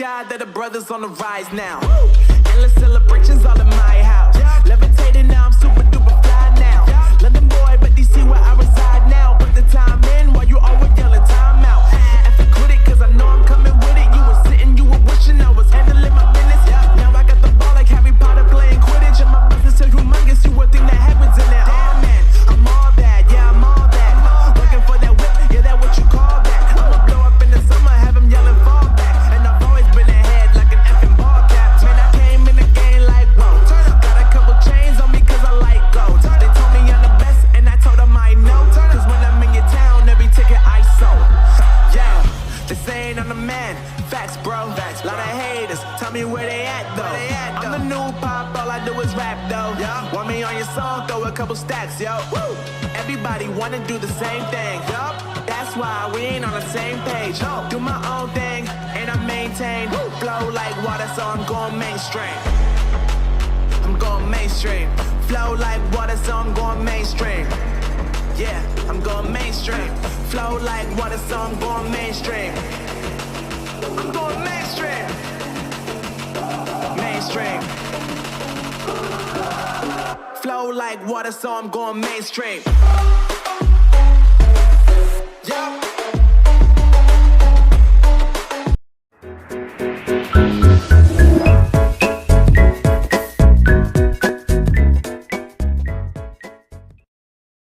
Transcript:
God that the brothers on the rise now. Endless celebrations all in my house. Levitating now, I'm super duper fly now. London boy, but DC where I reside now. Put the time in while you always yelling time out. If you quit it, cause I know I'm coming with it. You were sitting, you were wishing I was handling my business. Now I got the ball like Harry Potter playing Quidditch. And my business so humongous, you would think that happens in there. Oh man, I'm all that, yeah, I'm all that. Looking for that whip, yeah, that what you call that. I'ma blow up in the summer, have him yelling fall back. And I've always been ahead like an effing ball cap. Man, I came in the game like, whoa. Got a couple chains on me cause I like gold. They told me I'm the best and I told them I know. Cause when I'm in your town, every ticket I sold. Yeah, they saying I'm the man. Facts, bro. Facts, lot of haters. Tell me where they at though. I'm the new pop, all I do is rap though. Want me on your song, throw a couple stacks, yo. Woo. Everybody wanna do the same thing. That's why we ain't on the same page. Do my own thing and I maintain. Flow like water, so I'm going mainstream. I'm going mainstream. Flow like water, so I'm going mainstream. Yeah, I'm going mainstream. Flow like water, so I'm going mainstream. I'm going mainstream. Mainstream. Flow like water, so I'm going mainstream.